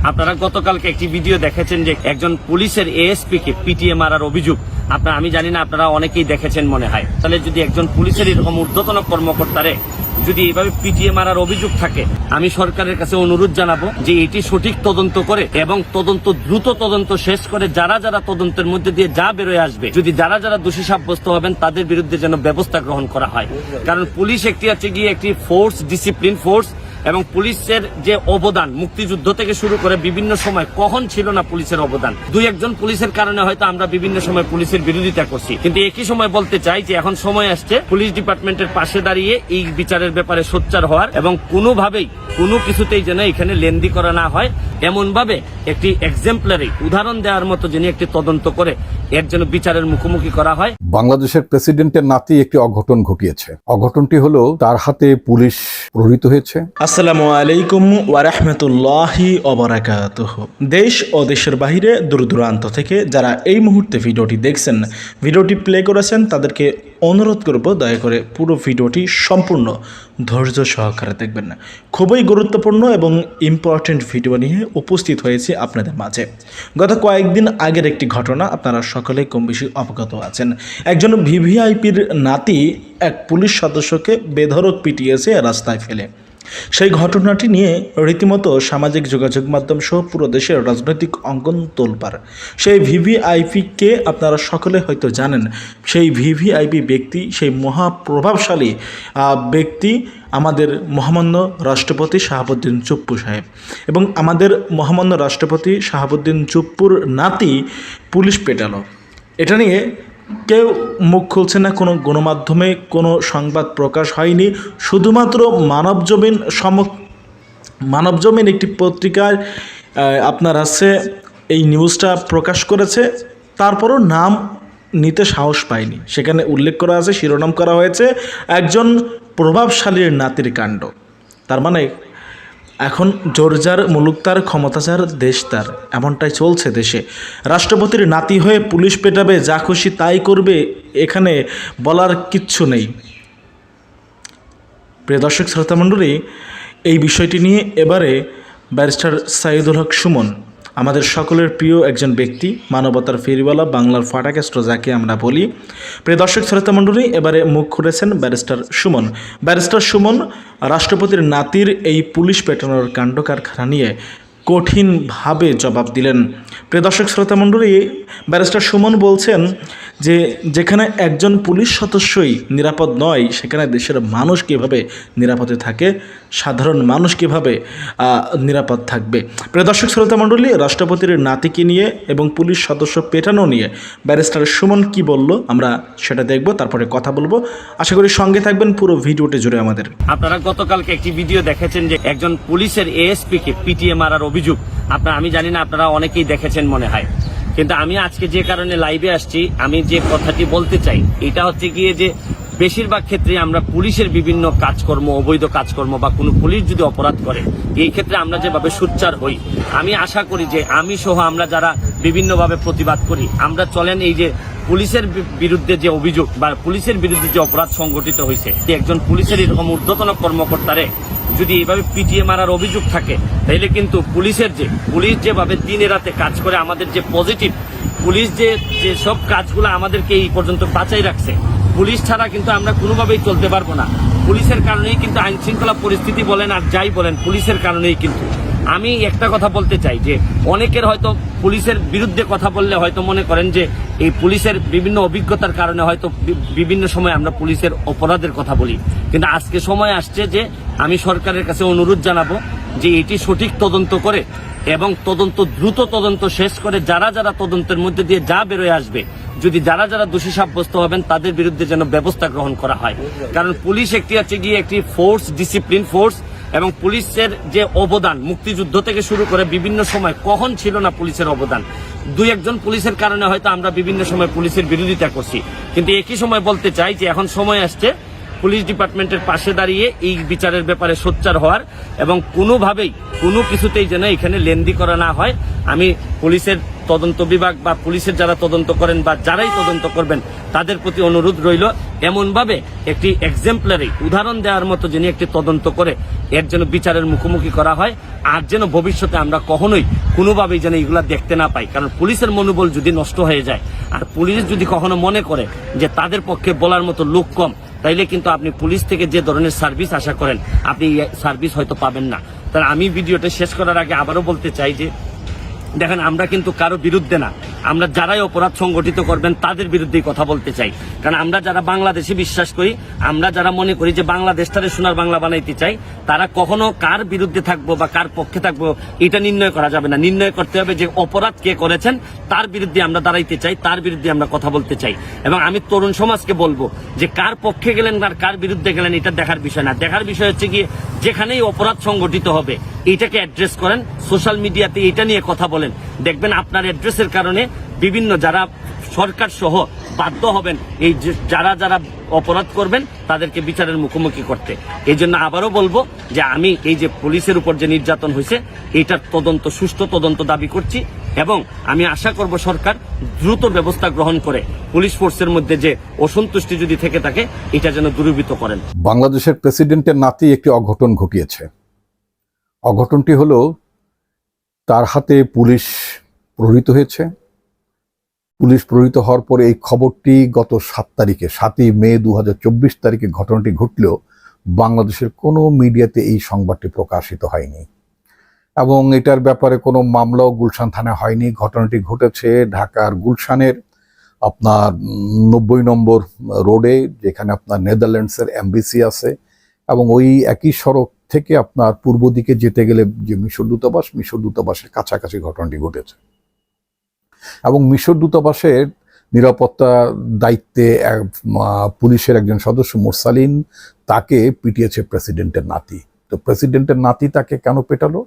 আপনারা গতকালকে একটি ভিডিও দেখেছেন যে একজন পুলিশের এএসপি কে পিটিএ মারার অভিযোগ। আমি জানি না আপনারা অনেকেই দেখেছেন মনে হয়। তাহলে যদি একজন পুলিশের এরকম ঊর্ধ্বতন কর্মকর্তারে যদি এইভাবে পিটিএ মারার অভিযোগ থাকে, আমি সরকারের কাছে অনুরোধ জানাবো যে এটি সঠিক তদন্ত করে এবং দ্রুত তদন্ত শেষ করে যারা যারা তদন্তের মধ্যে দিয়ে যা বেরোয় আসবে, যদি যারা যারা দোষী সাব্যস্ত হবেন তাদের বিরুদ্ধে যেন ব্যবস্থা গ্রহণ করা হয়। কারণ পুলিশ একটি ফোর্স, ডিসিপ্লিন ফোর্স, এবং পুলিশের যে অবদান মুক্তিযুদ্ধ থেকে শুরু করে বিভিন্ন সময় কখন ছিল না পুলিশের অবদান। দুই একজন পুলিশের কারণে হয়তো আমরা বিভিন্ন সময় পুলিশের বিরোধিতা করছি, কিন্তু একই সময় বলতে চাই যে এখন সময় আসছে পুলিশ ডিপার্টমেন্টের পাশে দাঁড়িয়ে এই বিচারের ব্যাপারে সোচ্চার হওয়ার এবং কোনোভাবেই কোনো কিছুতেই যেন এখানে লেন্দি করা না হয়, এমন ভাবে একটি এক্সাম্পলারি উদাহরণ দেওয়ার মতো যিনি একটি তদন্ত করে এর জন্য বিচারের মুখোমুখি করা হয়। বাংলাদেশের প্রেসিডেন্টের নাতি একটি অঘটন ঘটিয়েছে। অঘটনটি হলো তার হাতে পুলিশ প্রহৃত হয়েছে। আসসালামু আলাইকুম ওয়া রাহমাতুল্লাহি ওয়া বারাকাতুহু। দেশ ও দেশের বাইরে দূর দূরান্ত থেকে যারা এই মুহূর্তে ভিডিওটি দেখছেন, ভিডিওটি প্লে করেছেন, তাদেরকে অনুরোধ করব দয়া করে পুরো ভিডিওটি সম্পূর্ণ ধৈর্য সহকারে দেখবেন। খুবই গুরুত্বপূর্ণ এবং ইম্পর্টেন্ট ভিডিও নিয়ে উপস্থিত হয়েছে আপনাদের মাঝে। গত কয়েকদিন আগের একটি ঘটনা আপনারা সকলেই কম বেশি অবগত আছেন। একজন ভিভিআইপির নাতি এক পুলিশ সদস্যকে বেধড়ক পিটিয়েছে রাস্তায় ফেলে। সেই ঘটনাটি নিয়ে রীতিমতো সামাজিক যোগাযোগ মাধ্যম সহ পুরো দেশের রাজনৈতিক অঙ্গন তোলপাড়। সেই ভিভিআইপিকে আপনারা সকলে হয়তো জানেন। সেই ভিভিআইপি ব্যক্তি, সেই মহাপ্রভাবশালী ব্যক্তি আমাদের মহামান্য রাষ্ট্রপতি শাহাবুদ্দিন চুপ্পু সাহেব, এবং আমাদের মহামান্য রাষ্ট্রপতি শাহাবুদ্দিন চুপ্পুর নাতি পুলিশ পেটালো। এটা নিয়ে কেউ মুখ খুলছে না, কোনো গণমাধ্যমে কোনো সংবাদ প্রকাশ হয়নি। শুধুমাত্র মানবজমিন একটি পত্রিকায় আপনার আছে এই নিউজটা প্রকাশ করেছে, তারপরও নাম নিতে সাহস পায়নি। সেখানে উল্লেখ করা আছে, শিরোনাম করা হয়েছে একজন প্রভাবশালীর নাতির কাণ্ড। তার মানে এখন জোরজার মুলুক তার, ক্ষমতাচার দেশ তার, এমনটাই চলছে দেশে। রাষ্ট্রপতির নাতি হয়ে পুলিশ পেটাবে, যা খুশি তাই করবে, এখানে বলার কিচ্ছু নেই। প্রিয় দর্শক শ্রোতামণ্ডলী, এই বিষয়টি নিয়ে এবারে ব্যারিস্টার সাইদুল হক সুমন, আমাদের সকলের প্রিয় একজন ব্যক্তি, মানবতার ফেরিওয়ালা, বাংলার ফাটাকেস্ট যাকে আমরা বলি, প্রিয় দর্শক শ্রোতামণ্ডলী, এবারে মুখ খুলেছেন ব্যারিস্টার সুমন। ব্যারিস্টার সুমন রাষ্ট্রপতির নাতির এই পুলিশ পেটানোর কাণ্ড কারখানা নিয়ে কঠিনভাবে জবাব দিলেন। প্রিয় দর্শক শ্রোতামণ্ডলী, ব্যারিস্টার সুমন বলছেন যে যেখানে একজন পুলিশ সদস্যই নিরাপদ নয়, সেখানে দেশের মানুষ কীভাবে নিরাপদে থাকে, সাধারণ মানুষ কীভাবে নিরাপদ থাকবে। প্রিয় দর্শক শ্রোতামণ্ডলী, রাষ্ট্রপতির নাতিকে নিয়ে এবং পুলিশ সদস্য পেটানো নিয়ে ব্যারিস্টার সুমন কি বলল আমরা সেটা দেখব, তারপরে কথা বলবো। আশা করি সঙ্গে থাকবেন পুরো ভিডিওটি জুড়ে আমাদের। আপনারা গতকালকে একটি ভিডিও দেখেছেন যে একজন পুলিশের এএসপি কে পিটিএ মারার অভিযোগ। আমি জানি না আপনারা অনেকেই দেখেছেন মনে হয়, কিন্তু আমি আজকে যে কারণে লাইভে আসছি, আমি যে কথাটি বলতে চাই এটা হচ্ছে গিয়ে যে বেশিরভাগ ক্ষেত্রে আমরা পুলিশের বিভিন্ন কাজকর্ম, অবৈধ কাজকর্ম বা কোনো পুলিশ যদি অপরাধ করে, এই ক্ষেত্রে আমরা যেভাবে সোচ্চার হই, আমি আশা করি যে আমি সহ আমরা যারা বিভিন্নভাবে প্রতিবাদ করি, আমরা চলেন এই যে পুলিশের বিরুদ্ধে যে অভিযোগ বা পুলিশের বিরুদ্ধে যে অপরাধ সংঘটিত হয়েছে, একজন পুলিশের এরকম ঊর্ধ্বতন কর্মকর্তারে যদি এইভাবে পিটিএ মারার অভিযোগ থাকে, তাহলে কিন্তু পুলিশ যেভাবে দিনে রাতে কাজ করে, আমাদের যে পজিটিভ পুলিশ যে সব কাজগুলো আমাদেরকে এই পর্যন্ত বাঁচাই রাখছে, পুলিশ ছাড়া কিন্তু আমরা কোনোভাবেই চলতে পারবো না। পুলিশের কারণেই কিন্তু আইন শৃঙ্খলা পরিস্থিতি বলেন আর যাই বলেন, পুলিশের কারণেই কিন্তু। আমি একটা কথা বলতে চাই যে অনেকের হয়তো পুলিশের বিরুদ্ধে কথা বললে হয়তো মনে করেন যে এই পুলিশের বিভিন্ন অভিজ্ঞতার কারণে হয়তো বিভিন্ন সময় আমরা পুলিশের অপরাধের কথা বলি, কিন্তু আজকে সময় আসছে যে আমি সরকারের কাছে অনুরোধ জানাবো যে এটি সঠিক তদন্ত করে এবং দ্রুত তদন্ত শেষ করে যারা যারা তদন্তের মধ্যে দিয়ে যা বেরোয় আসবে, যদি যারা যারা দোষী সাব্যস্ত হবেন তাদের বিরুদ্ধে যেন ব্যবস্থা গ্রহণ করা হয়। কারণ পুলিশ একটি ফোর্স, ডিসিপ্লিন ফোর্স, এবং পুলিশের যে অবদান মুক্তিযুদ্ধ থেকে শুরু করে বিভিন্ন সময় কখন ছিল না পুলিশের অবদান। দুই একজন পুলিশের কারণে হয়তো আমরা বিভিন্ন সময় পুলিশের বিরোধিতা করছি, কিন্তু একই সময় বলতে চাই যে এখন সময় আসছে পুলিশ ডিপার্টমেন্টের পাশে দাঁড়িয়ে এই বিচারের ব্যাপারে সোচ্চার হওয়ার এবং কোনোভাবেই কোনো কিছুতেই যেন এখানে লেনদি করা না হয়। আমি পুলিশের তদন্ত বিভাগ বা পুলিশের যারা তদন্ত করেন বা যারাই তদন্ত করবেন তাদের প্রতি অনুরোধ রইল এমনভাবে একটি এক্সাম্পলারি উদাহরণ দেওয়ার মতো যিনি একটি তদন্ত করে এর যেন বিচারের মুখোমুখি করা হয়, আর যেন ভবিষ্যতে আমরা কখনোই কোনোভাবেই যেন এগুলা দেখতে না পাই। কারণ পুলিশের মনোবল যদি নষ্ট হয়ে যায় আর পুলিশ যদি কখনো মনে করে যে তাদের পক্ষে বলার মতো লোক কম, তাইলে কিন্তু আপনি পুলিশ থেকে যে ধরনের সার্ভিস আশা করেন আপনি সার্ভিস হয়তো পাবেন না। তাহলে আমি ভিডিওটা শেষ করার আগে আবারও বলতে চাই যে দেখেন, আমরা কিন্তু কারো বিরুদ্ধে না, আমরা যারাই অপরাধ সংগঠিত করবেন তাদের বিরুদ্ধেই কথা বলতে চাই। কারণ আমরা যারা বাংলাদেশে বিশ্বাস করি, আমরা যারা মনে করি যে বাংলাদেশটারে সোনার বাংলা বানাইতে চাই, তারা কখনো কার বিরুদ্ধে থাকবো বা কার পক্ষে থাকবো এটা নির্ণয় করা যাবে না। নির্ণয় করতে হবে যে অপরাধ কে করেছেন তার বিরুদ্ধে আমরা দাঁড়াইতে চাই, তার বিরুদ্ধে আমরা কথা বলতে চাই। এবং আমি তরুণ সমাজকে বলবো যে কার পক্ষে গেলেন আর কার বিরুদ্ধে গেলেন এটা দেখার বিষয় না। দেখার বিষয় হচ্ছে গিয়ে যেখানেই অপরাধ সংগঠিত হবে এইটাকে অ্যাড্রেস করেন, সোশ্যাল মিডিয়াতে এটা নিয়ে কথা বলেন। দেখবেন আপনার অ্যাড্রেসের কারণে বিভিন্ন যারা সরকার সহ বাধ্য হবেন এই যারা যারা অপরাধ করবেন তাদেরকে বিচারের মুখোমুখি করতে। এই জন্য আবারও বলবো যে আমি এই যে পুলিশের উপর যে নির্যাতন হয়েছে এইটার তদন্ত, সুষ্ঠু তদন্ত দাবি করছি এবং আমি আশা করব সরকার দ্রুত ব্যবস্থা গ্রহণ করে পুলিশ ফোর্সের মধ্যে যে অসন্তুষ্টি যদি থেকে থাকে এটা যেন দূরীভূত করেন। বাংলাদেশের প্রেসিডেন্টের নাতি একটি অঘটন ঘটিয়েছে। অঘটনটি হলো তার হাতে পুলিশ প্রহৃত হয়েছে। পুলিশ প্রহৃত হওয়ার পরে এই খবরটি গত 7 মে 2024 তারিখে ঘটনাটি ঘটলেও বাংলাদেশের কোনো মিডিয়াতে এই সংবাদটি প্রকাশিত হয়নি এবং এটার ব্যাপারে কোনো মামলাও গুলশান থানায় হয়নি। ঘটনাটি ঘটেছে ঢাকার গুলশানের আপনার 90 নম্বর রোডে, যেখানে আপনার নেদারল্যান্ডসের এমবিসি আছে এবং ওই একই সড়ক থেকে আপনার পূর্ব দিকে যেতে গেলে যে মিশর দূতাবাসের কাছাকাছি ঘটনাটি ঘটেছে এবং মিশর দূতাবাসের নিরাপত্তা দায়িত্বে পুলিশের একজন সদস্য মোরসালিন তাকে পিটিয়েছে প্রেসিডেন্টের নাতি। তো প্রেসিডেন্টের নাতি তাকে কেন পেটালো?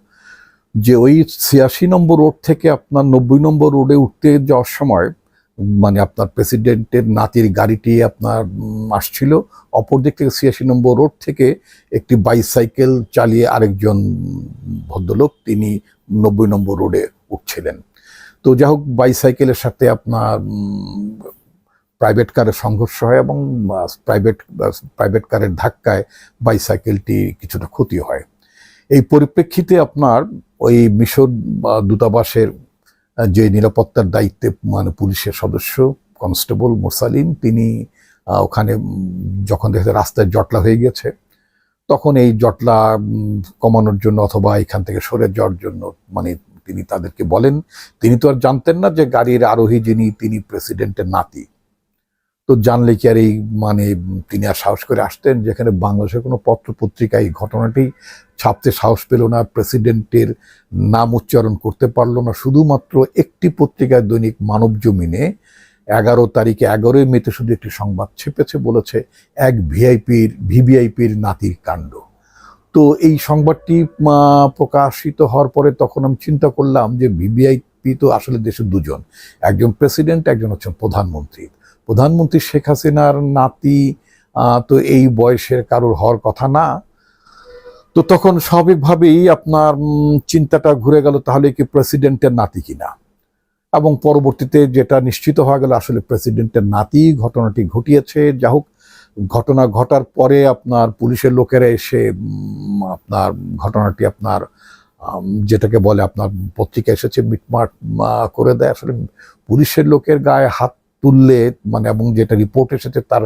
যে ওই 86 নম্বর রোড থেকে আপনার 90 নম্বর রোডে উঠতে যাওয়ার সময় মানে আপনার প্রেসিডেন্টের নাতির গাড়িটি আপনার আসছিল, অপর দিক থেকে 86 নম্বর রোড থেকে একটি বাইসাইকেল চালিয়ে আরেকজন ভদ্রলোক তিনি 90 নম্বর রোডে উঠছিলেন। তো যাই হোক, বাইসাইকেলের সাথে আপনার প্রাইভেট কারের সংঘর্ষ হয় এবং প্রাইভেট কারের ধাক্কায় বাইসাইকেলটি কিছুটা ক্ষতি হয়। এই পরিপ্রেক্ষিতে আপনার ওই মিশর দূতাবাসের যে নিরাপত্তার দায়িত্বে মানে পুলিশের সদস্য কনস্টেবল মোরসালিন তিনি ওখানে যখন দেখতে রাস্তায় জটলা হয়ে গেছে তখন এই জটলা কমানোর জন্য অথবা এখান থেকে সরে যাওয়ার জন্য মানে তিনি তাদেরকে বলেন। তিনি তো আর জানতেন না যে গাড়ির আরোহী যিনি তিনি প্রেসিডেন্টের নাতি। তো জানলে কি আর এই মানে তিনি আর সাহস করে আসতেন? যেখানে বাংলাদেশের কোনো পত্র পত্রিকায় ঘটনাটি ছাপতে সাহস পেল না, প্রেসিডেন্টের নাম উচ্চারণ করতে পারলো না। শুধুমাত্র একটি পত্রিকায় দৈনিক মানব জমিনে 11 তারিখে 11 মেতে শুধু একটি সংবাদ ছেপেছে, বলেছে এক ভিভিআইপির নাতির কাণ্ড। তো এই সংবাদটি প্রকাশিত হওয়ার পরে তখন আমি চিন্তা করলাম যে ভিভিআইপি তো আসলে দেশের দুজন, একজন প্রেসিডেন্ট, একজন হচ্ছেন প্রধানমন্ত্রী শেখ হাসিনার নাতি। তো এই বয়সের কারোর হওয়ার কথা না। তো তখন স্বাভাবিকভাবেই আপনার চিন্তাটা ঘুরে গেল তাহলে কি প্রেসিডেন্টের নাতি কিনা, এবং পরবর্তীতে যেটা নিশ্চিত হয়ে গেল আসলে প্রেসিডেন্টের নাতি ঘটনাটি ঘটিয়েছে। যা হোক, ঘটনা ঘটার পরে আপনার পুলিশের লোকেরা এসে আপনার ঘটনাটি আপনার যেটাকে বলে আপনার পত্রিকা এসেছে মিটমাট করে দেয়। আসলে পুলিশের লোকের গায়ে হাত তুললে মানে এবং যেটা রিপোর্ট এসেছে তার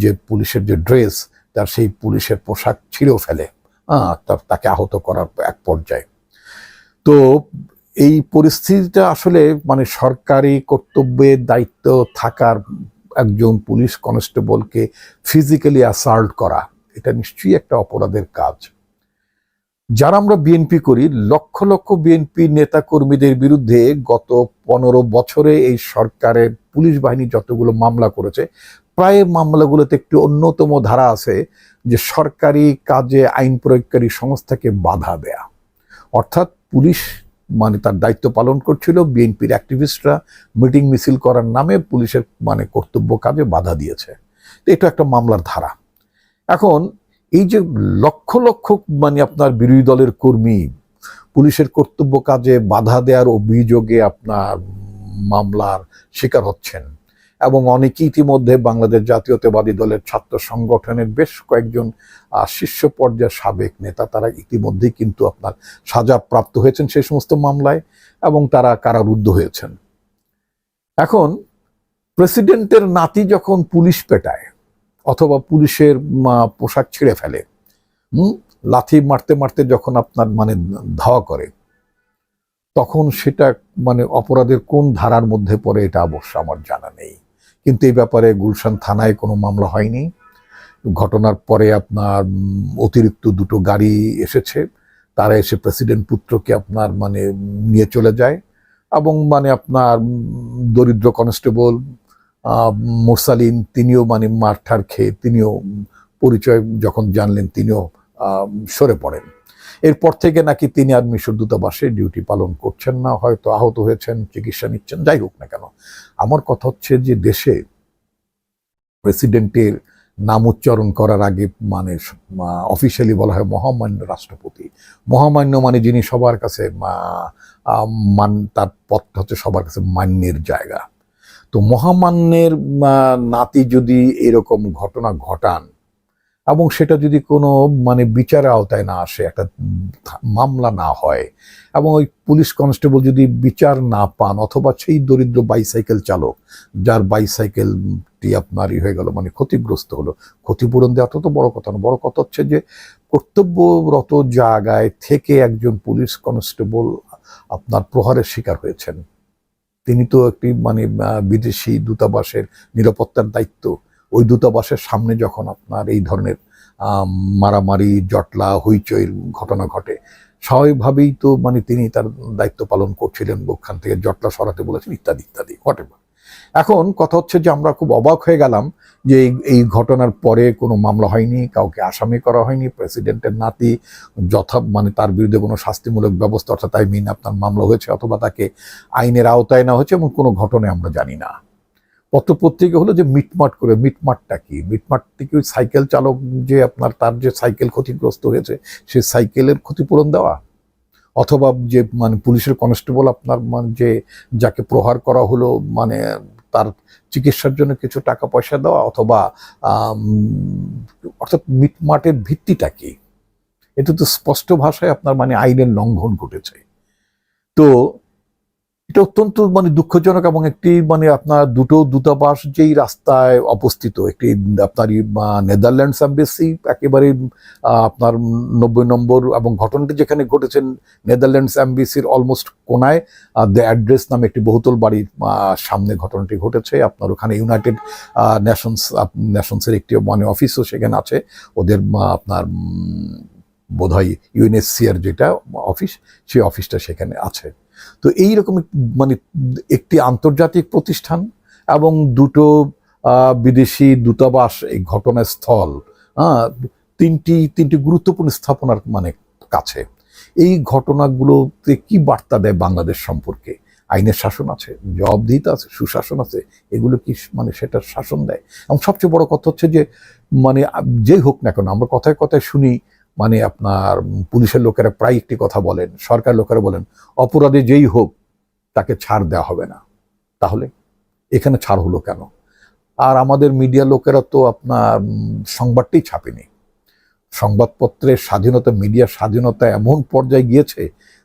যে পুলিশের যে ড্রেস তার সেই পুলিশের পোশাক ছিঁড়েও ফেলে, তাকে আহত করার এক পর্যায়ে। তো এই পরিস্থিতিটা আসলে মানে সরকারি কর্তব্যে দায়িত্ব থাকার একজন পুলিশ কনস্টেবলকে ফিজিক্যালি অ্যাসাল্ট করা এটা নিশ্চয়ই একটা অপরাধের কাজ। যারা আমরা বিএনপি করি, লক্ষ লক্ষ বিএনপি নেতা কর্মীদের বিরুদ্ধে গত 15 বছরে এই সরকারের পুলিশ বাহিনী যতগুলো মামলা করেছে প্রায় মামলাগুলোতে একটি অন্যতম ধারা আছে যে সরকারি কাজে আইন প্রয়োগকারী সংস্থাকে বাধা দেয়া। অর্থাৎ পুলিশ মানে তার দায়িত্ব পালন করছিল, বিএনপির অ্যাক্টিভিস্টরা মিটিং মিছিল করার নামে পুলিশের মানে কর্তব্য কাজে বাধা দিয়েছে। এটা একটা মামলার ধারা। এখন এই যে লক্ষ লক্ষ মানে আপনার বিরোধী দলের কর্মী পুলিশের কর্তব্য কাজে বাধা দেওয়ার অভিযোগে আপনার মামলার শিকার হচ্ছেন, এবং অনেকেই ইতিমধ্যে বাংলাদেশ জাতীয়তাবাদী দলের ছাত্র সংগঠনের বেশ কয়েকজন শীর্ষ পর্যায়ের সাবেক নেতা তারা ইতিমধ্যেই কিন্তু আপনার সাজাপ্রাপ্ত হয়েছেন সেই সমস্ত মামলায়, এবং তারা কারারুদ্ধ হয়েছেন। এখন প্রেসিডেন্টের নাতি যখন পুলিশ পেটায় অথবা পুলিশের পোশাক ছিঁড়ে ফেলে, লাথি মারতে মারতে যখন আপনার মানে ধাওয়া করে, তখন সেটা মানে অপরাধের কোন ধারার মধ্যে পড়ে এটা অবশ্য আমার জানা নেই। কিন্তু এই ব্যাপারে গুলশান থানায় কোনো মামলা হয়নি। ঘটনার পরে আপনার অতিরিক্ত দুটো গাড়ি এসেছে, তারা এসে প্রেসিডেন্ট পুত্রকে আপনার মানে নিয়ে চলে যায়, এবং মানে আপনার দরিদ্র কনস্টেবল মোরসালিন তিনিও মানে মারঠার খেয়ে তিনিও পরিচয় যখন জানলেন তিনিও সরে পড়েন। এরপর থেকে নাকি তিনি আর মিশর দূতাবাসে ডিউটি পালন করছেন না, হয়তো আহত হয়েছেন, চিকিৎসা নিচ্ছেন, যাই হোক না কেন। আমার কথা হচ্ছে যে দেশে প্রেসিডেন্টের নাম উচ্চারণ করার আগে মানে অফিসিয়ালি বলা হয় মহামান্য রাষ্ট্রপতি। মহামান্য মানে যিনি সবার কাছে তার পদটা হচ্ছে সবার কাছে মান্যের জায়গা। তো মহামান্যের নাতি যদি এরকম ঘটনা ঘটান এবং সেটা যদি কোনো মানে বিচারের আওতায় না আসে, একটা মামলা না হয়, এবং ওই পুলিশ কনস্টেবল যদি বিচার না পান, অথবা সেই দরিদ্র বাইসাইকেল চালক যার বাইসাইকেলটি আপনার হয়ে গেল মানে ক্ষতিগ্রস্ত হলো, ক্ষতিপূরণ দেওয়াটা তো বড় কথা না। বড় কথা হচ্ছে যে কর্তব্যরত জায়গায় থেকে একজন পুলিশ কনস্টেবল আপনার প্রহারের শিকার হয়েছেন। তিনি তো একটি মানে বিদেশি দূতাবাসের নিরাপত্তার দায়িত্ব। ওই দূতাবাসের সামনে যখন আপনার এই ধরনের মারামারি, জটলা, হইচইয়ের ঘটনা ঘটে, স্বাভাবিকভাবেই তো মানে তিনি তার দায়িত্ব পালন করছিলেন, ওখান থেকে জটলা সরাতে বলেছেন, ইত্যাদি ইত্যাদি হোয়াটএভার। এখন কথা হচ্ছে যে আমরা খুব অবাক হয়ে গেলাম যে এই ঘটনার পরে কোনো মামলা হয়নি, কাউকে আসামি করা হয়নি। প্রেসিডেন্টের নাতি মানে তার বিরুদ্ধে কোনো শাস্তিমূলক ব্যবস্থা অর্থাৎ আপনার মামলা হয়েছে অথবা তাকে আইনের আওতায় নেওয়া হয়েছে, এমন কোনো ঘটনায় আমরা জানি না। পত্রপত্রিকা হলো যে মিটমাট করে, মিটমাটটা কি? মিটমাটটি কি ওই সাইকেল চালক যে আপনার তার যে সাইকেল ক্ষতিগ্রস্ত হয়েছে সেই সাইকেলের ক্ষতিপূরণ দেওয়া, অথবা যে মানে পুলিশের কনস্টেবল আপনার মানে যে যাকে প্রহার করা হলো মানে তার চিকিৎসার জন্য কিছু টাকা পয়সা দেওয়া, অথবা অর্থাৎ মিটমাটের ভিত্তিটা কি? এটা তো স্পষ্ট ভাষায় আপনার মানে আইনের লঙ্ঘন ঘটেছে। তো এটা অত্যন্ত মানে দুঃখজনক, এবং একটি মানে আপনার দুটো দূতাবাস যেই রাস্তায় অবস্থিত, একটি আপনার নেদারল্যান্ডস এম্বাসি একেবারে আপনার 90 নম্বর, এবং ঘটনাটি যেখানে ঘটেছেন নেদারল্যান্ডস এম্বাসির অলমোস্ট কোনায় দ্য অ্যাড্রেস নামে একটি বহুতল বাড়ির সামনে ঘটনাটি ঘটেছে। আপনার ওখানে ইউনাইটেড নেশনসের একটি মানে অফিসও সেখানে আছে, ওদের আপনার বোধহয় ইউএনএসসিআর যেটা অফিস, সেই অফিসটা সেখানে আছে। তো এইরকম মানে একটি আন্তর্জাতিক প্রতিষ্ঠান এবং দুটো বিদেশি দূতাবাস এই ঘটনাস্থল, তিনটি গুরুত্বপূর্ণ স্থাপনার মানে কাছে। এই ঘটনাগুলোতে কি বার্তা দেয় বাংলাদেশ সম্পর্কে? আইনের শাসন আছে, জবাবদিহিতা আছে, সুশাসন আছে, এগুলো কি মানে সেটার শাসন দেয়? এবং সবচেয়ে বড় কথা হচ্ছে যে মানে যেই হোক না কেন, আমরা কথায় কথায় শুনি মানে আপনার পুলিশের লোকেরা প্রায় একটি কথা বলেন, সরকার লোকেরা বলেন, অপরাধী যেই হোক তাকে ছাড় দেওয়া হবে না। তাহলে এখানে ছাড় হলো কেন? আর আমাদের মিডিয়া লোকেরা তো আপনার সংবাদটাই ছাপেনি। সংবাদপত্রের স্বাধীনতা, মিডিয়ার স্বাধীনতা এমন পর্যায়ে গিয়েছে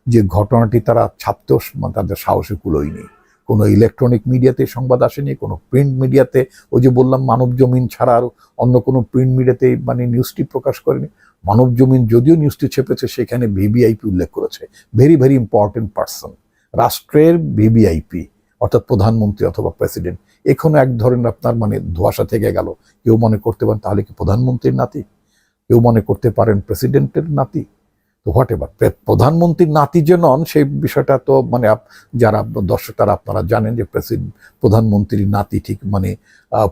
যে ঘটনাটি তারা ছাপতেও তাদের সাহসে কুলোয়নি। কোনো ইলেকট্রনিক মিডিয়াতে সংবাদ আসেনি, কোনো প্রিন্ট মিডিয়াতে, ওই যে বললাম মানব জমিন ছাড়া আর অন্য কোনো প্রিন্ট মিডিয়াতে মানে নিউজটি প্রকাশ করেনি। মানব জমিন যদিও নিউজটি ছেপেছে, সেখানে ভিভিআইপি উল্লেখ করেছে, ভেরি ভেরি ইম্পর্টেন্ট পার্সন, রাষ্ট্রের ভিভিআইপি অর্থাৎ প্রধানমন্ত্রী অথবা প্রেসিডেন্ট। এখনো এক ধরনের আপনার মানে ধোঁয়াশা থেকে গেল। কেউ মনে করতে পারেন তাহলে কি প্রধানমন্ত্রীর নাতি, কেউ মনে করতে পারেন প্রেসিডেন্টের নাতি। তো হোয়াটএভার, প্রধানমন্ত্রীর নাতি যে নন সেই বিষয়টা তো মানে যারা দর্শক তারা আপনারা জানেন যে প্রধানমন্ত্রীর নাতি ঠিক মানে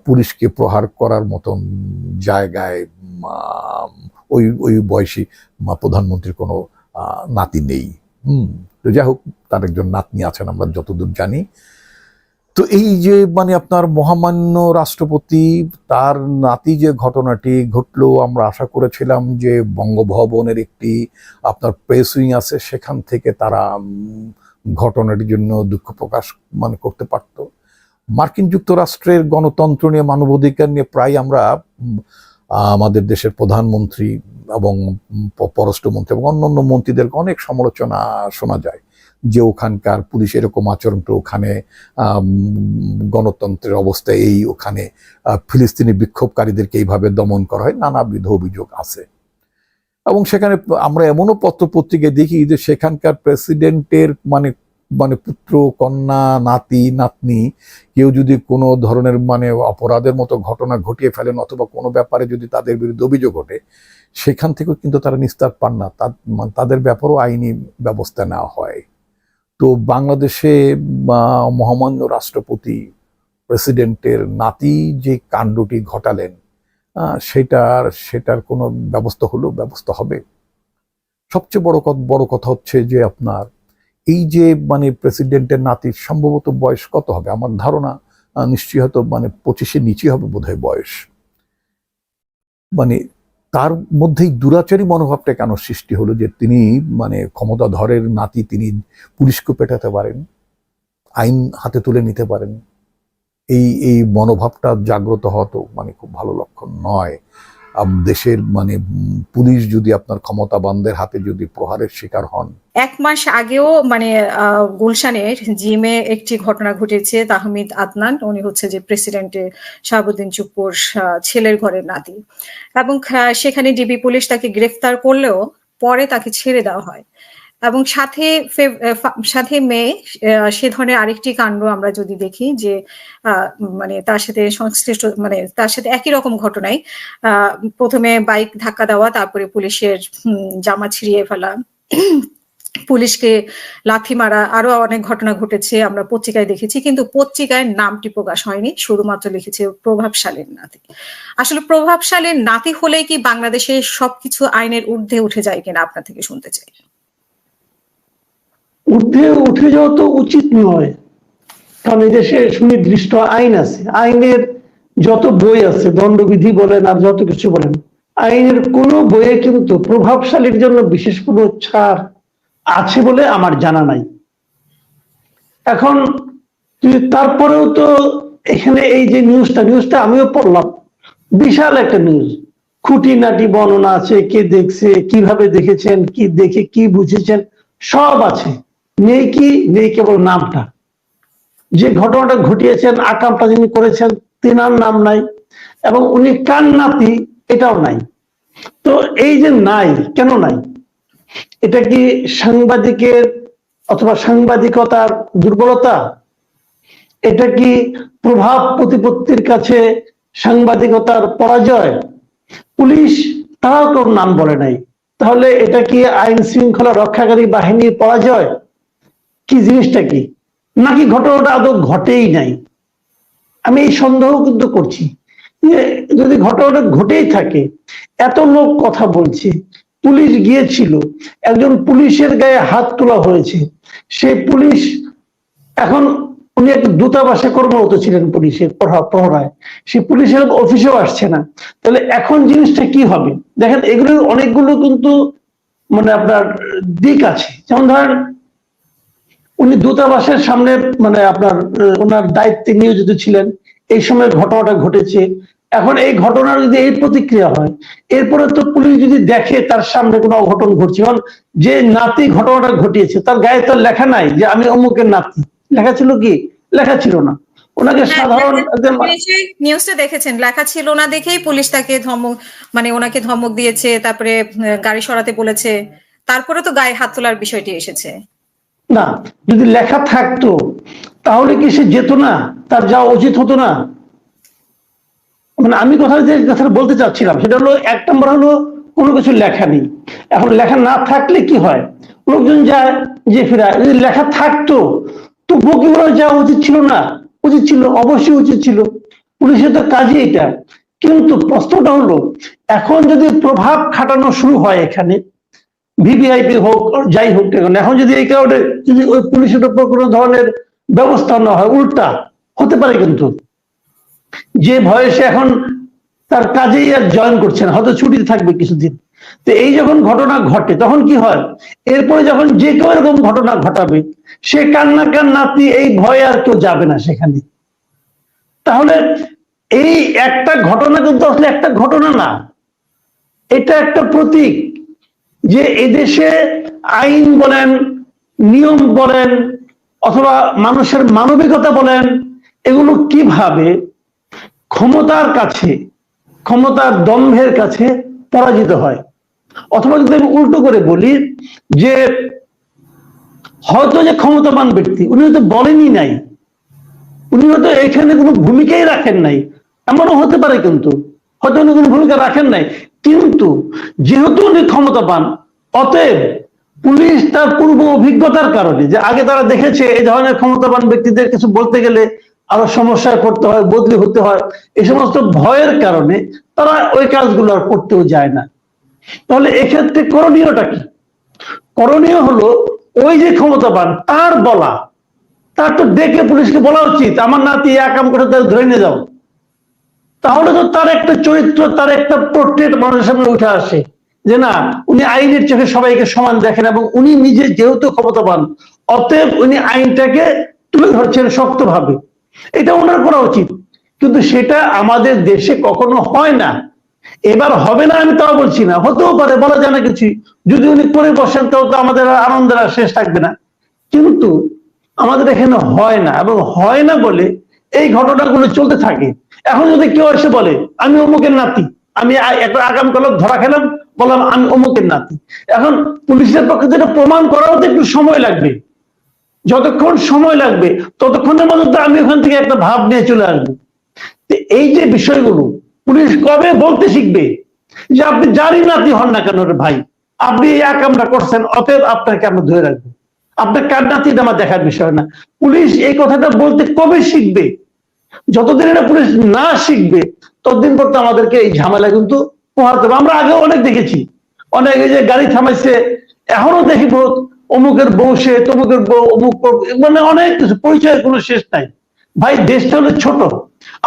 পুলিশকে প্রহার করার মতন জায়গায় ওই বয়সী প্রধানমন্ত্রীর কোনো নাতি নেই। তো যাই হোক, তার একজন নাতনি আছেন আমরা যতদূর জানি। তো এই যে মানে আপনার মহামান্য রাষ্ট্রপতি, তার নাতি যে ঘটনাটি ঘটলো, আমরা আশা করেছিলাম যে বঙ্গভবনের একটি আপনার প্রেস উইং আছে, সেখান থেকে তারা ঘটনাটির জন্য দুঃখ প্রকাশ মানে করতে পারত। মার্কিন যুক্তরাষ্ট্রের গণতন্ত্র নিয়ে, মানবাধিকার নিয়ে প্রায় আমরা আমাদের দেশের প্রধানমন্ত্রী এবং পররাষ্ট্রমন্ত্রী এবং অন্যান্য মন্ত্রীদের অনেক সমালোচনা শোনা যায় যে ওখানকার পুলিশ এরকম আচরণ করে, ওখানে গণতন্ত্রের অবস্থায় এই ওখানে ফিলিস্তিনি বিক্ষোভকারীদেরকে এইভাবে দমন করা হয়, নানাবিধ অভিযোগ আছে। এবং সেখানে আমরা এমনও পত্রপত্রিকায় দেখি যে সেখানকার প্রেসিডেন্টের মানে মানে পুত্র, কন্যা, নাতি, নাতনি কেউ যদি কোনো ধরনের মানে অপরাধের মতো ঘটনা ঘটিয়ে ফেলেন অথবা কোনো ব্যাপারে যদি তাদের বিরুদ্ধে অভিযোগ ওঠে, সেখান থেকেও কিন্তু তারা নিস্তার পান না, তাদের ব্যাপারেও আইনি ব্যবস্থা নেওয়া হয়। তো বাংলাদেশে মহামান্য রাষ্ট্রপতি প্রেসিডেন্টের নাতি যে কাণ্ডটি ঘটালেন, সেটার কোনো ব্যবস্থা হবে? সবচেয়ে বড় কথা হচ্ছে যে আপনার এই যে মানে প্রেসিডেন্টের নাতির সম্ভবত বয়স কত হবে, আমার ধারণা নিশ্চয়ই হয়তো মানে 25-এর নিচে হবে বোধহয় বয়স। মানে তার মধ্যেই দুরাচারী মনোভাবটা কেন সৃষ্টি হলো যে তিনি মানে ক্ষমতাধরের নাতি, তিনি পুলিশকে পেটাতে পারেন, আইন হাতে তুলে নিতে পারেন? এই মনোভাবটা জাগ্রত হওয়া তো মানে খুব ভালো লক্ষণ নয়। দেশের মানে পুলিশ যদি আপনার ক্ষমতাবানদের হাতে যদি প্রহারের শিকার হন। 1 মাস আগেও মানে গুলশানের জিমে একটি ঘটনা ঘটেছে। তাহমিদ আদনান, উনি হচ্ছে যে প্রেসিডেন্টের শাহাবুদ্দিন চুপ্পুর ছেলের ঘরের নাতি, এবং সেখানে ডিবি পুলিশ তাকে গ্রেফতার করলেও পরে তাকে ছেড়ে দেওয়া হয়। এবং সাথে মে সে ধরনের আরেকটি কাণ্ড আমরা যদি দেখি যে মানে তার সাথে সংশ্লিষ্ট মানে তার সাথে একই রকম ঘটনায় প্রথমে বাইক ধাক্কা দেওয়া, তারপরে পুলিশের জামা ছিঁড়িয়ে ফেলা, পুলিশকে লাথি মারা, আরো অনেক ঘটনা ঘটেছে আমরা পত্রিকায় দেখেছি, কিন্তু পত্রিকায় নামটি প্রকাশ হয়নি, শুধুমাত্র লিখেছে প্রভাবশালীর নাতি। আসলে প্রভাবশালীর নাতি হলে কি বাংলাদেশে সবকিছু আইনের ঊর্ধ্বে উঠে যায় কিনা আপনার থেকে শুনতে চাই। ঊর্ধ্বে উঠে যাওয়া তো উচিত নয়, কারণ এই দেশে সুনির্দিষ্ট আইন আছে। আইনের যত বই আছে, দণ্ডবিধি বলেন আর যত কিছু বলেন, আইনের কোনো বইয়ে কিন্তু প্রভাবশালীর জন্য বিশেষ কোনো ছাড় আছে বলে আমার জানা নাই। এখন তারপরেও তো এখানে এই যে নিউজটা আমিও পড়লাম, বিশাল একটা নিউজ, খুঁটিনাটি বর্ণনা আছে, কে দেখছে, কিভাবে দেখেছেন, কি দেখে কি বুঝেছেন, সব আছে। নেই কেবল নামটা। যে ঘটনাটা ঘটিয়েছেন, আকামটা যিনি করেছেন, তেনার নাম নাই, এবং উনি কার নাতি এটাও নাই। তো এই যে নাই, কেন নাই? এটা কি সাংবাদিকের অথবা সাংবাদিকতার দুর্বলতা? এটা কি প্রভাব প্রতিপত্তির কাছে সাংবাদিকতার পরাজয়? পুলিশ তারাও তোর নাম বলে নাই, তাহলে এটা কি আইন শৃঙ্খলা রক্ষাকারী বাহিনীর পরাজয়? কি জিনিসটা কি? নাকি ঘটনাটা আদৌ ঘটেই নাই? আমি এই সন্দেহ কিন্তু করছি যে যদি ঘটনাটা ঘটেই থাকে, এত লোক কথা বলছে, পুলিশ গিয়েছিল, একজন পুলিশের গায়ে হাত তোলা হয়েছে, সেই পুলিশ এখন উনি একটা দূতাবাসে কর্মরত ছিলেন পুলিশের প্রহরায়, সে পুলিশের অফিসেও আসছে না, তাহলে এখন জিনিসটা কি হবে? দেখেন, এগুলোর অনেকগুলো কিন্তু মানে আপনার দিক আছে। যেমন ধরেন, উনি দূতাবাসের সামনে মানে আপনার ওনার দায়িত্বে নিয়োজিত ছিলেন, এই সময় ঘটনাটা ঘটেছে। এখন এই ঘটনার যদি এই প্রতিক্রিয়া হয়, এরপরে তো পুলিশ যদি দেখে তার সামনে কোনো অঘটন ঘটছে, কারণ যে নাতি ঘটনাটা ঘটিয়েছে তার গায়ে তো লেখা নাই যে আমি অমুকের নাতি। লেখা ছিল কি? লেখা ছিল না। ওনাকে সাধারণ নিউজে দেখেছেন লেখা ছিল না দেখেই পুলিশ তাকে ওনাকে ধমক দিয়েছে, তারপরে গাড়ি সরাতে বলেছে, তারপরে তো গায়ে হাত তোলার বিষয়টি এসেছে। না, যদি লেখা থাকতো তাহলে কি সে যেত না? তার যাওয়া উচিত হতো না? মানে আমি কথাটা বলতে চাচ্ছিলাম সেটা হলো, 1 নম্বর হলো কোনো কিছু লেখা নেই। এখন লেখা না থাকলে কি হয়? লোকজন যায় যে ফিরায়। যদি লেখা থাকতো তো বকিবরা যাওয়া উচিত ছিল না? উচিত ছিল, অবশ্যই উচিত ছিল, পুলিশের তো কাজই এটা। কিন্তু প্রশ্নটা হলো, এখন যদি প্রভাব খাটানো শুরু হয় এখানে, ভিভিআইপি হোক যাই হোক, এখন যদি এই কারণে যদি ওই পুলিশের উপর কোনো ধরনের ব্যবস্থা না হয়, উল্টা হতে পারে, কিন্তু যে ভয়ে সে এখন তার কাজেই আর জয়েন করছে না, হয়তো ছুটিতে থাকবে কিছুদিন। তো এই যখন ঘটনা ঘটে তখন কি হয়, এরপরে যখন যে কেউ এরকম ঘটনা ঘটাবে, সে কান্না কান্নাতি এই ভয়ে আর কেউ যাবে না সেখানে। তাহলে এই একটা ঘটনা কিন্তু আসলে একটা ঘটনা না, এটা একটা প্রতীক যে এদেশে আইন বলেন, নিয়ম বলেন, অথবা মানুষের মানবিকতা বলেন, এগুলো কিভাবে ক্ষমতার কাছে, ক্ষমতার দম্ভের কাছে পরাজিত হয়। অথবা যদি আমি উল্টো করে বলি যে হয়তো যে ক্ষমতাবান ব্যক্তি উনি হয়তো বলেনই নাই, উনি হয়তো এখানে কোনো ভূমিকাই রাখেন নাই, এমনও হতে পারে, কিন্তু হয়তো উনি কোনো ভূমিকা রাখেন নাই, কিন্তু যেহেতু উনি ক্ষমতাবান, অতএব পুলিশ তার পূর্ব অভিজ্ঞতার কারণে, যে আগে তারা দেখেছে এই ধরনের ক্ষমতাবান ব্যক্তিদের কিছু বলতে গেলে আরো সমস্যায় পড়তে হয়, বদলি হতে হয়, এই সমস্ত ভয়ের কারণে তারা ওই কাজগুলো আর করতেও যায় না। তাহলে এক্ষেত্রে করণীয়টা কি? করণীয় হলো ওই যে ক্ষমতাবান তার বলা, তার তো ডেকে পুলিশকে বলা উচিত আমার নাতি কাম করে তার ধরে নিয়ে যাও। তাহলে তো তার একটা চরিত্র, তার একটা পোর্ট্রেট মানুষের সামনে উঠে আসে যে না, উনি আইনের চোখে সবাইকে সমান দেখেন এবং উনি নিজে যেহেতু ক্ষমতাবান, অতএব উনি আইনটাকে তুলে ধরছেন শক্তভাবে। এটা ওনার করা উচিত, কিন্তু সেটা আমাদের দেশে কখনো হয় না। এবার হবে না আমি তাও বলছি না, হতেও পারে, বলা যায় না কিছু। যদি উনি করে বসেন তাও তো আমাদের আনন্দের আর শেষ থাকবে না, কিন্তু আমাদের এখানে হয় না, এবং হয় না বলে এই ঘটনাগুলো চলতে থাকে। এখন যদি কেউ এসে বলে আমি অমুকের নাতি, আমি একটা আগামীকাল ধরা খেলাম, বললাম আমি অমুকের নাতি, এখন পুলিশের পক্ষে যেটা প্রমাণ করাও তো একটু সময় লাগবে। যতক্ষণ সময় লাগবে ততক্ষণের মধ্যে আমি ওখান থেকে একটা ভাব নিয়ে চলে আসবো। এই যে বিষয়গুলো পুলিশ কবে বলতে শিখবে যে আপনি যারই নাতি হন না কেন রে ভাই, আপনি এই কামটা করছেন, অতএব আপনাকে আমরা ধরে রাখবো, আপনার কার নাতিটা আমার দেখার বিষয় না। পুলিশ এই কথাটা বলতে কবে শিখবে? যতদিন এটা পুলিশ না শিখবে ততদিন পর্যন্ত আমাদেরকে এই ঝামেলা কিন্তু পোহাতে হবে। আমরা আগেও অনেক দেখেছি, অনেক এই যে গাড়ি থামাইছে, এখনো দেখি বহুত অমুকের বউ সে, তমুকের বউ অমুক, মানে অনেক কিছু, পরিচয়ের কোনো শেষ নাই। ভাই দেশটা হলো ছোট,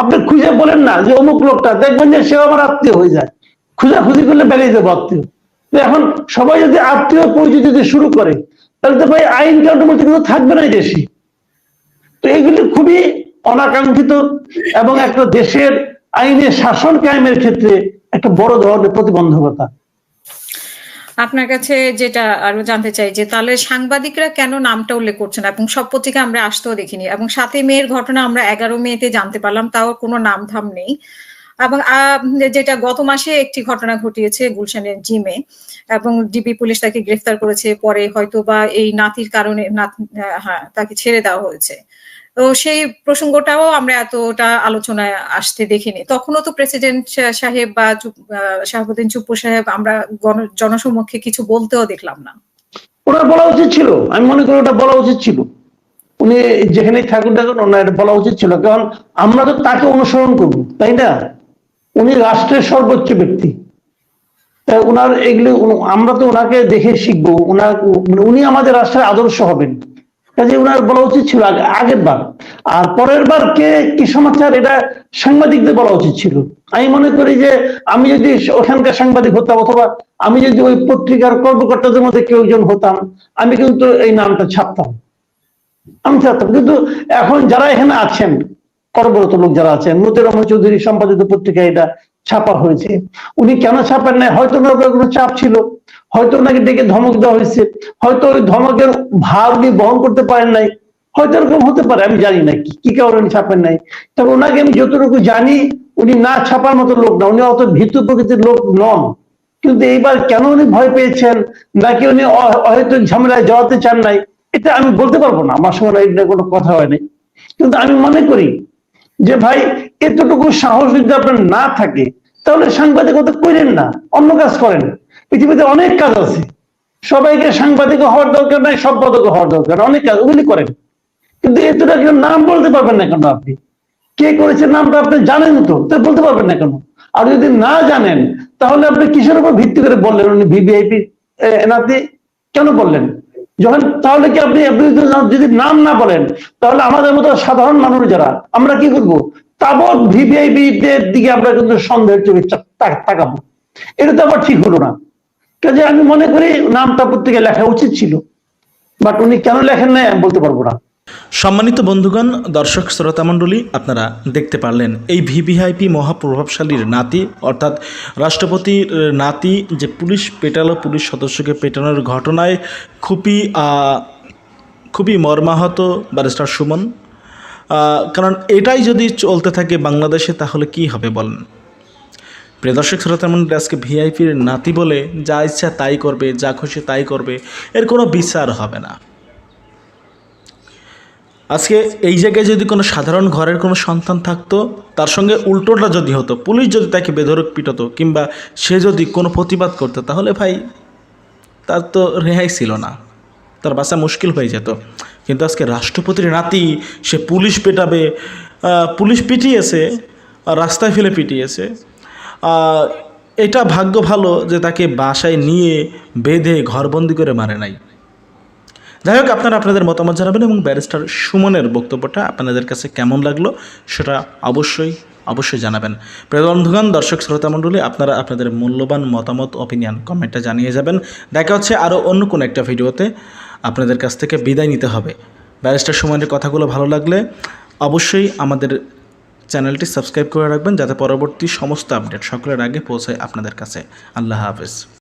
আপনি খুঁজে বলেন না যে অমুক লোকটা, দেখবেন যে সেও আমার আত্মীয় হয়ে যায়, খুঁজাখুঁজি করলে বেরিয়ে যাবো আত্মীয়। তো এখন সবাই যদি আত্মীয় পরিচয় দিতে শুরু করে তাহলে তো ভাই আইন কানুন বলতে কিন্তু থাকবে না দেশে। তো এগুলি খুবই অনাকাঙ্ক্ষিত এবং একটা দেশের আইনের শাসন কায়েমের ক্ষেত্রে একটা বড় ধরনের প্রতিবন্ধকতা। আপনার কাছে যেটা আরো জানতে চাই যে তাহলে সাংবাদিকরা কেন নামটা উল্লেখ করছেন, এবং সব পত্রিকা আমরা আসতেও দেখিনি, এবং 7 মের ঘটনা আমরা 11 মেতে জানতে পারলাম, তাও কোনো নাম ধাম নেই। এবং যেটা গত মাসে একটি ঘটনা ঘটিয়েছে গুলশানের জিমে, এবং ডিবি পুলিশ তাকে গ্রেফতার করেছে, পরে হয়তো বা এই নাতির কারণে তাকে ছেড়ে দেওয়া হয়েছে। তো সেই প্রসঙ্গটাও আমরা এতটা আলোচনায় আসতে দেখিনি। তখনও তো প্রেসিডেন্ট সাহেব বা শাহাবুদ্দিন চুপ্পু সাহেব আমরা জনসমক্ষে কিছু বলতেও দেখলাম না। ওনার বলা উচিত ছিল, আমি মনে করি ওটা বলা উচিত ছিল, উনি যেখানেই থাকুন না কেন ওনার বলা উচিত ছিল, কারণ আমরা তো তাকে অনুসরণ করবো, তাই না? উনি রাষ্ট্রের সর্বোচ্চ ব্যক্তি, তাই ওনার এগুলো আমরা তো ওনাকে দেখে শিখবো, উনি আমাদের রাষ্ট্রের আদর্শ হবেন, কাজে ওনার বলা উচিত ছিল আগের বার। আর পরের বার কে কি সমাচার এটা সাংবাদিকদের বলা উচিত ছিল। আমি মনে করি যে আমি যদি ওখানকার সাংবাদিক হতাম, অথবা আমি যদি ওই পত্রিকার কর্মকর্তাদের মধ্যে কেউ একজন হতাম, আমি কিন্তু এই নামটা ছাপতাম, আমি ছাপতাম। কিন্তু এখন যারা এখানে আছেন, কর্মরত লোক যারা আছেন, মতিউর রহমান চৌধুরী সম্পাদিত পত্রিকায় এটা ছাপা হয়েছে, উনি কেন ছাপেন নাই? হয়তো ওনার কোনো চাপ ছিল, হয়তো ওনাকে ডেকে ধমক দেওয়া হয়েছে, হয়তো ওই ধমকের ভার উনি বহন করতে পারেন নাই, হয়তো এরকম হতে পারে, আমি জানি না কি কারণে উনি ছাপেন নাই। তবে ওনাকে আমি যতটুকু জানি উনি না ছাপার মতো লোক না, উনি অত ভীতু প্রকৃতির লোক নন। কিন্তু এইবার কেন উনি ভয় পেয়েছেন, নাকি উনি হয়তো ঝামেলায় জড়াতে চান নাই, এটা আমি বলতে পারবো না, আমার সঙ্গে এটা কোনো কথা হয়নি। কিন্তু আমি মনে করি যে ভাই এতটুকু সাহস যদি আপনার না থাকে তাহলে সাংবাদিকতা করেন না, অন্য কাজ করেন। পৃথিবীতে অনেক কাজ আছে, সবাইকে সাংবাদিক হওয়ার দরকার নাই, সম্পাদক হওয়ার দরকার, অনেক কাজ ওগুলি করেন। কিন্তু এতটা কেউ নাম বলতে পারবেন না কেন? আপনি কে করেছে নামটা আপনি জানেন তো, তাই বলতে পারবেন না কেন? আর যদি না জানেন তাহলে আপনি কিসের উপর ভিত্তি করে বললেন উনি ভিভিআইপি নাতি কেন বললেন? যখন তাহলে কি আপনি যদি নাম না বলেন, তাহলে আমাদের মতো সাধারণ মানুষ যারা আমরা কি করব, তাবৎ ভিভিআইপি দের দিকে আমরা কিন্তু সন্দেহের চোখে তাকাবো। এটা তো আবার ঠিক হলো না। কাজে আমি মনে করি নামটা প্রত্যেকে লেখা উচিত ছিল, বাট উনি কেন লেখেন নাই আমি বলতে পারবো না। সম্মানিত বন্ধুগণ, দর্শক শ্রোতা মণ্ডলী, আপনারা দেখতে পারলেন এই ভিভিআইপি মহাপ্রভাবশালীর নাতি অর্থাৎ রাষ্ট্রপতির নাতি যে পুলিশ পেটালো, পুলিশ সদস্যকে পেটানোর ঘটনায় খুবই মর্মাহত ব্যারিস্টার সুমন। কারণ এটাই যদি চলতে থাকে বাংলাদেশে তাহলে কি হবে বলেন। প্রিয় দর্শক শ্রোতা মণ্ডলী, আজকে ভিআইপির নাতি বলে যা ইচ্ছা তাই করবে, যা খুশি তাই করবে, এর কোনো বিচার হবে না। আজকে এই জায়গায় যদি কোনো সাধারণ ঘরের কোনো সন্তান থাকতো, তার সঙ্গে উল্টোটা যদি হতো, পুলিশ যদি তাকে বেধড়ক পিটাতো কিংবা সে যদি কোনো প্রতিবাদ করতো, তাহলে ভাই তার তো রেহাই ছিল না, তার বাঁচা মুশকিল হয়ে যেত। কিন্তু আজকে রাষ্ট্রপতির নাতি, সে পুলিশ পেটাবে, পুলিশ পিটিয়েছে, রাস্তায় ফেলে পিটিয়েছে। এটা ভাগ্য ভালো যে তাকে বাসায় নিয়ে বেঁধে ঘরবন্দি করে মারে নাই। যাই হোক, আপনারা আপনাদের মতামত জানাবেন এবং ব্যারিস্টার সুমনের বক্তব্যটা আপনাদের কাছে কেমন লাগলো সেটা অবশ্যই জানাবেন। প্রিয় বন্ধুগণ, দর্শক শ্রোতা মণ্ডলী, আপনারা আপনাদের মূল্যবান মতামত, অপিনিয়ন কমেন্টে জানিয়ে যাবেন। দেখা হচ্ছে আরও অন্য কোনো একটা ভিডিওতে। আপনাদের কাছ থেকে বিদায় নিতে হবে। ব্যারিস্টার সুমনের কথাগুলো ভালো লাগলে অবশ্যই আমাদের চ্যানেলটি সাবস্ক্রাইব করে রাখবেন, যাতে পরবর্তী সমস্ত আপডেট সকলের আগে পৌঁছায় আপনাদের কাছে। আল্লাহ হাফেজ।